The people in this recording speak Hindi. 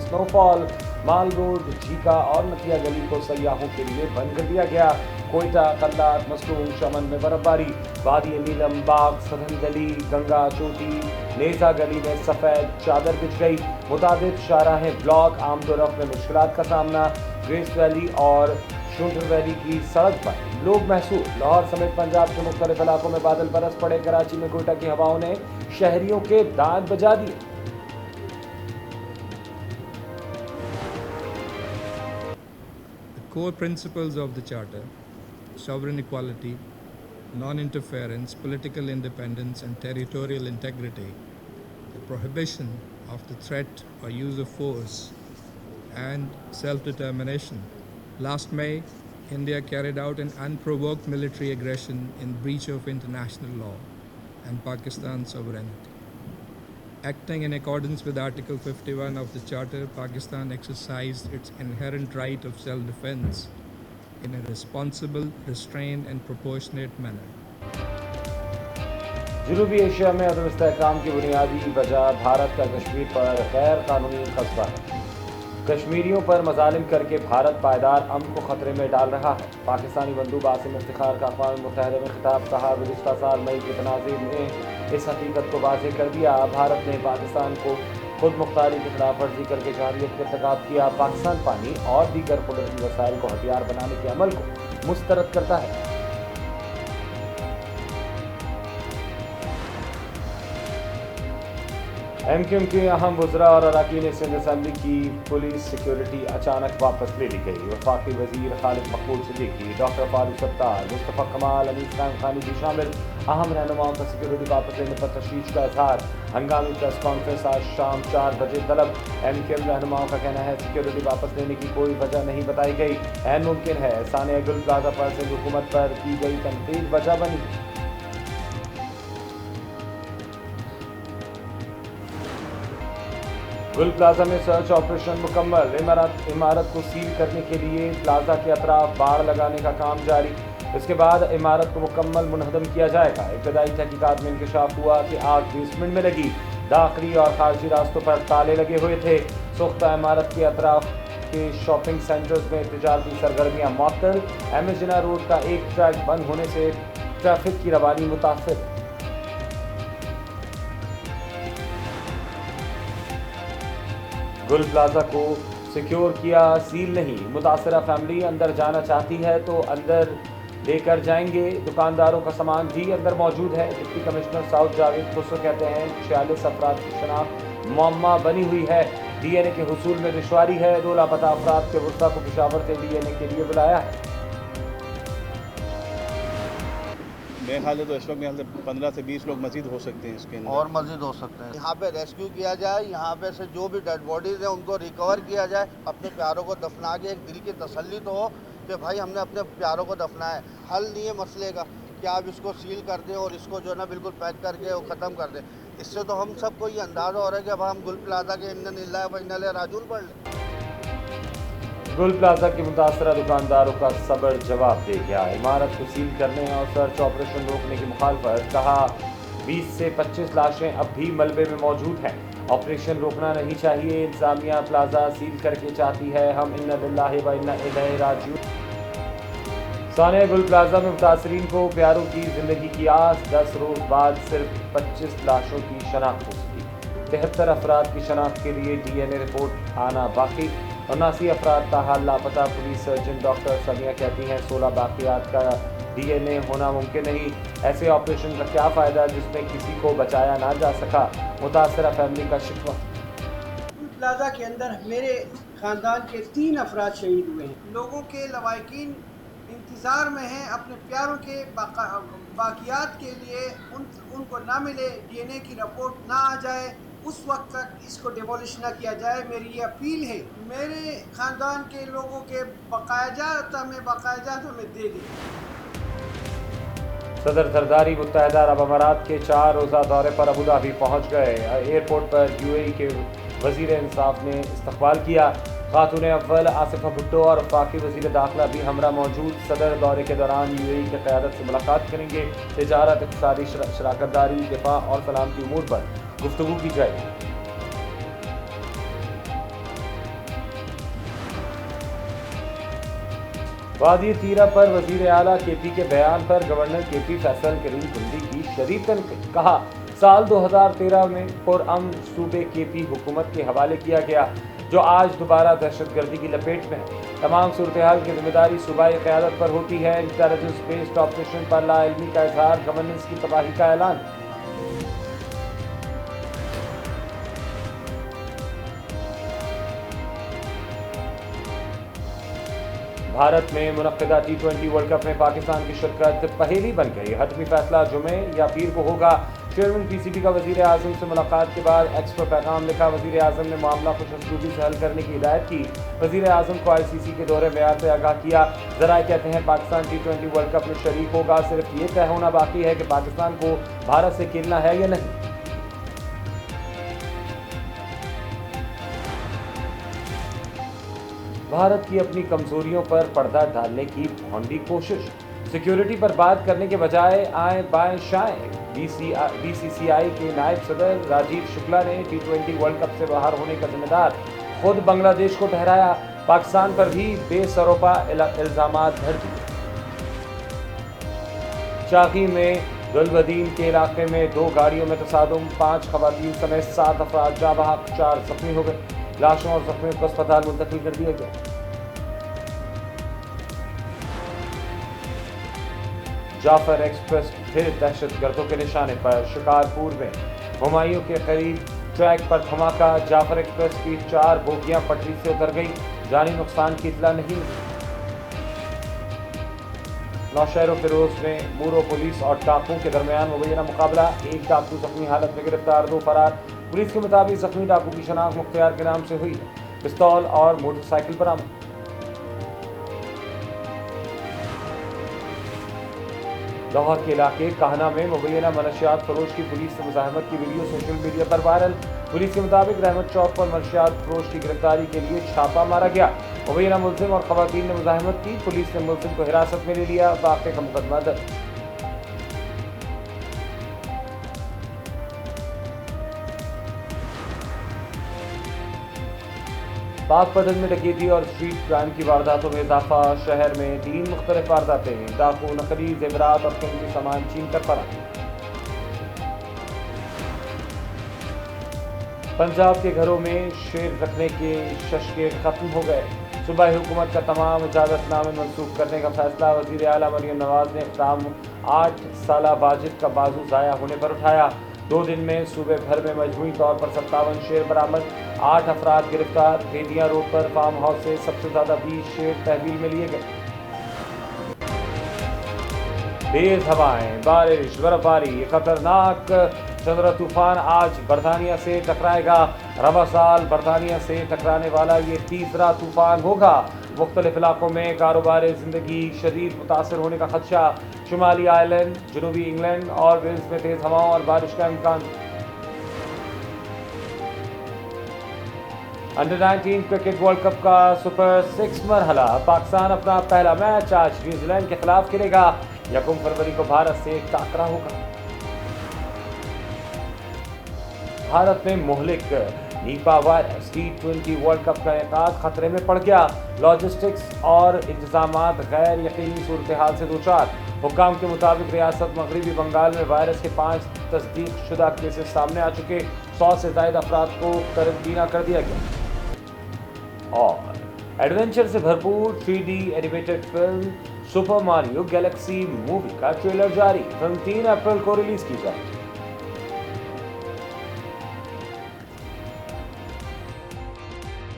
स्नोफॉल। माल रोड, झीका और नतिया गली को सयाहों के लिए बंद कर दिया गया। कोयटा, कल्लार, मसरूम, चमन में बर्फबारी। वादी नीलम, बाग, सदन गली, गंगा चोटी, नेजा गली में सफ़ेद चादर बिछ गई। मुताबिक शाहराहें ब्लॉक, आमदोरफ में मुश्किलात का सामना। ग्रेस वैली और शुंटर वैली की सड़क पर लोग महसूस। लाहौर समेत पंजाब के मुख्तलिफ इलाकों में बादल बरस पड़े। कराची में कोयटा की हवाओं ने शहरियों के दांत बजा दिए। Core principles of the Charter: sovereign equality, non-interference, political independence and territorial integrity, the prohibition of the threat or use of force, and self-determination. Last May, India carried out an unprovoked military aggression in breach of international law and Pakistan's sovereignty. Acting in accordance with Article 51 of the Charter, Pakistan exercised its inherent right of self-defense in a responsible, restrained and proportionate manner. जनूबी एशिया में अदम इस्तेहकाम की बुनियादी वजह भारत का कश्मीर पर गैर कानूनी कस्बा है। कश्मीरियों पर मजालिम करके भारत पायदार अमन को खतरे में डाल रहा है। पाकिस्तानी बंदूक आसिम इफ्तिखार का अक़वाम मुत्तहिदा में खिताब। कहा, गुज़िश्ता साल मई के तनाज़ुर ने इस हकीकत को वाज़ेह कर दिया। भारत ने पाकिस्तान को खुद मुख्तारी की खिलाफ वर्जी करके जरहारियत का इर्तिकाब किया। पाकिस्तान पानी और दीगर कुदरती वसाइल को हथियार बनाने के अमल को मुस्तरद करता है। एमक्यूएम के अहम वज़रा और अरकान सिंध असम्बली की पुलिस सिक्योरिटी अचानक वापस ले ली गई। वफाकी वज़ीर खालिद मकबूल सिद्दीकी, डॉक्टर फारूक सत्तार, मुस्तफ़ा कमाल, अनीस खान खानी भी शामिल अहम रहनुमाओं का सिक्योरिटी वापस लेने पर तशवीश का इजहार। हंगामी प्रेस कॉन्फ्रेंस आज शाम 4 बजे तलब। एमक्यूएम रहनुमाओं का कहना है सिक्योरिटी वापस लेने की कोई वजह नहीं बताई गई। ऐन मुमकिन है सानिया गुल प्लाजा पर सिंध हुकूमत पर की गई तनकीद वजह बनी। गुल प्लाजा में सर्च ऑपरेशन मुकम्मल। इमारत को सील करने के लिए प्लाजा के अतराफ बाड़ लगाने का काम जारी। इसके बाद इमारत को मुकम्मल मुनहदम किया जाएगा। इब्तदाई तहकीकात में इंकशाफ हुआ कि आग बेसमेंट में लगी। दाखिली और खारजी रास्तों पर ताले लगे हुए थे। सुख्ता इमारत के अतराफ के शॉपिंग सेंटर्स में तिजारती सरगर्मियाँ मुअत्तल। एमएस रोड का एक ट्रैक बंद होने से ट्रैफिक की रवानी मुतासर। गुल प्लाजा को सिक्योर किया, सील नहीं। मुतासरा फैमिली अंदर जाना चाहती है तो अंदर लेकर जाएंगे। दुकानदारों का सामान भी अंदर मौजूद है। Deputy commissioner south Javed Khusro कहते हैं 46 अफराद की शनाख्त मुअम्मा बनी हुई है। डीएनए के हुसूल में दुश्वारी है। 2 लापता अफराद के वुर्सा को पेशावर से डीएनए के लिए बुलाया है। मेरे ख्याल से तो इस वक्त मेरे ख्याल से 15 से 20 लोग मजीद हो सकते हैं इसके अंदर। और मजीद हो सकते हैं। यहाँ पे रेस्क्यू किया जाए, यहाँ पे से जो भी डेड बॉडीज हैं उनको रिकवर किया जाए। अपने प्यारों को दफना के एक दिल की तसल्ली तो हो कि भाई हमने अपने प्यारों को दफनाया है। हल नहीं है मसले का कि आप इसको सील कर दें और इसको जो है ना बिल्कुल पैक करके वो ख़त्म कर दें। इससे तो हम सबको ये अंदाज़ा हो रहा है कि अब हम गुल प्लाजा के इन्ना नीला व इन्ना ले राजूल पढ़ लें। गुल प्लाजा के मुतासरा दुकानदारों का सब्र जवाब दे गया। इमारत को सील करने और सर्च ऑपरेशन रोकने की मुखालफत। कहा, 20 से 25 लाशें अब भी मलबे में मौजूद हैं। ऑपरेशन रोकना नहीं चाहिए। इंतजामिया प्लाजा सील करके चाहती है। हम इन्ना लिल्लाहि व इन्ना इलैहि राजिऊन। सानिया गुल प्लाजा में मुतासरीन को प्यारों की जिंदगी की आस। 10 रोज बाद सिर्फ 25 लाशों की शनाख्त हो सकी। 73 अफराद की शनाख्त के लिए डीएनए रिपोर्ट आना बाकी। 79 अफराद ताहाल लापता। पुलिस सर्जन डॉक्टर समिया कहती हैं 16 बाकियात का डीएनए होना मुमकिन नहीं। ऐसे ऑपरेशन का क्या फ़ायदा जिसमें किसी को बचाया ना जा सका। मुतासरा फैमिली का शिकवा। प्लाजा के अंदर मेरे ख़ानदान के 3 अफराद शहीद हुए हैं। लोगों के लवाकिन इंतज़ार में हैं अपने प्यारों के बाकियात के लिए। उनको ना मिले, डीएनए की रिपोर्ट ना आ जाए, उस वक्त तक इसको डिमोलिश ना किया जाए। मेरी ये अपील है मेरे ख़ानदान के लोगों के बकायाजात हमें दे दें। सदर जरदारी मुत्तहिदा अरब अमारात के 4 रोज़ा दौरे पर अबू धाबी पहुँच गए। एयरपोर्ट पर यूएई के वज़ीर इंसाफ ने इस्तकबाल किया। खातून अव्वल आसिफा भुट्टो और वफाकी वज़ीर दाखिला भी हमरा मौजूद। सदर दौरे के दौरान यूएई की क़यादत से मुलाकात करेंगे। तिजारत, इक़्तिसादी शराकतदारी, दिफा और सलामती उमूर पर गुफ्तगू की जाएगी। वादी तीरा पर वजीर आला केपी के बयान पर गवर्नर केपी फैसल करीम हिंदी की शदीद तनकीद। कहा, साल 2013 में पुरअमन सूबे केपी हुकूमत के हवाले किया गया, जो आज दोबारा दहशतगर्दी की लपेट में है। तमाम सूरत-ए-हाल की जिम्मेदारी सूबाई क़यादत पर होती है। इंटेलिजेंस बेस्ड ऑपरेशन पर लाइल्मी का इजहार, गवर्नेंस की तबाही का ऐलान। भारत में मुनक्किदा T20 वर्ल्ड कप में पाकिस्तान की शिरकत पहेली बन गई। हतमी फैसला जुमे या पीर को होगा। चेयरमैन PCB का वजीर आजम से मुलाकात के बाद एक्स पर पैगाम लिखा। वजीर आजम ने मामला खुश असलूबी से हल करने की हिदायत की। वजीर आजम को ICC के दौरे मेयार से आगाह किया। जराए कहते हैं पाकिस्तान T20 वर्ल्ड कप में शरीक होगा, सिर्फ ये तय होना बाकी है कि पाकिस्तान को भारत से खेलना है या नहीं। भारत की अपनी कमजोरियों पर पर्दा डालने की भौंडी कोशिश। सिक्योरिटी पर बात करने के बजाय आए बाएं शाएं। BCCI के नायब सदर राजीव शुक्ला ने T20 वर्ल्ड कप से बाहर होने का जिम्मेदार खुद बांग्लादेश को ठहराया। पाकिस्तान पर भी बेसरोपा इल्जामात धर दिए। चाकी में गुलबदीन के इलाके में 2 गाड़ियों में तसादुम, 5 खवातीन समेत 7 अफराद जाँ बहक, 4 जख्मी हो गए। लाशों और जख्मियों को अस्पताल मुंतकिल कर दिया गया। जाफर एक्सप्रेस फिर दहशतगर्दों के निशाने पर। शिकारपुर में हुमायूं के करीब ट्रैक पर धमाका। जाफर एक्सप्रेस की 4 बोगियां पटरी से उतर गई। जानी नुकसान की इतला नहीं। नौशहर फिरोज में मूरो पुलिस और डाकुओं के दरमियान मुबैना मुकाबला। 1 डाकू जख्मी हालत में गिरफ्तार, 2 फरार। पुलिस के मुताबिक जख्मी डाकू की शनाख्त मुख्तियार के नाम से हुई है। पिस्तौल और मोटरसाइकिल बरामद। लाहौर के इलाके काहना में मुबैना मनशियात फरोश की पुलिस से मुजाहमत की वीडियो सोशल मीडिया पर वायरल। पुलिस के मुताबिक रहमत चौक पर मनशियात फरोश की गिरफ्तारी के लिए छापा मारा गया। मुबैना मुलजिम और खवातीन ने मुजाहमत की। पुलिस ने मुलजिम को हिरासत में ले लिया। वाक़े का मुकदमा दर्ज। पाकपतन में डकैती और स्ट्रीट क्राइम की वारदातों में इजाफा। शहर में 3 मुख्तलिफ वारदातें। डाकू नकली जेवरात और कीमती सामान छीन कर फरार। पंजाब के घरों में शेर रखने के शशके खत्म हो गए। सूबाई हुकूमत का तमाम इजाजतनामे मनसूख करने का फैसला। वजीर आला मरियम नवाज ने इक़दाम 8 साला वाजिद का बाजू ज़ाया होने पर उठाया। 2 दिन में सूबे भर में मजमूई तौर पर 57 शेर बरामद, 8 अफराद गिरफ्तार। बेदिया रोड पर फार्म हाउस से सबसे ज्यादा 20 शेर तहवील में लिए गए। तेज हवाएं, बारिश, बर्फबारी, खतरनाक चंद्रा तूफान आज बरतानिया से टकराएगा। रवा साल बरतानिया से टकराने वाला ये तीसरा तूफान होगा। मुख्तलिफ इलाकों में कारोबार जिंदगी शदीद मुतासर होने का खदशा। शुमाली आयरलैंड, जनूबी इंग्लैंड और वेल्स में तेज हवाओं और बारिश का इम्कान। अंडर-19 क्रिकेट वर्ल्ड कप का सुपर 6 मरहला। पाकिस्तान अपना पहला मैच आज न्यूजीलैंड के खिलाफ खेलेगा। 1 फरवरी को भारत से टाकरा होगा। भारत में मुहलिक Nipah virus T20 world cup का इनेकाद खतरे में पड़ गया। लॉजिस्टिक्स और इंतजामात गैर यकीनी सूरत हाल से दोचार। हुक्काम के मुताबिक रियासत मगरबी बंगाल में वायरस के 5 तस्दीक शुदा केसेस सामने आ चुके। 100 से ज़ायद अफराद को करंतना कर दिया गया। और एडवेंचर से भरपूर 3D animated film super Mario Galaxy movie का ट्रेलर जारी। फिल्म 3 अप्रैल को रिलीज की जाएगी।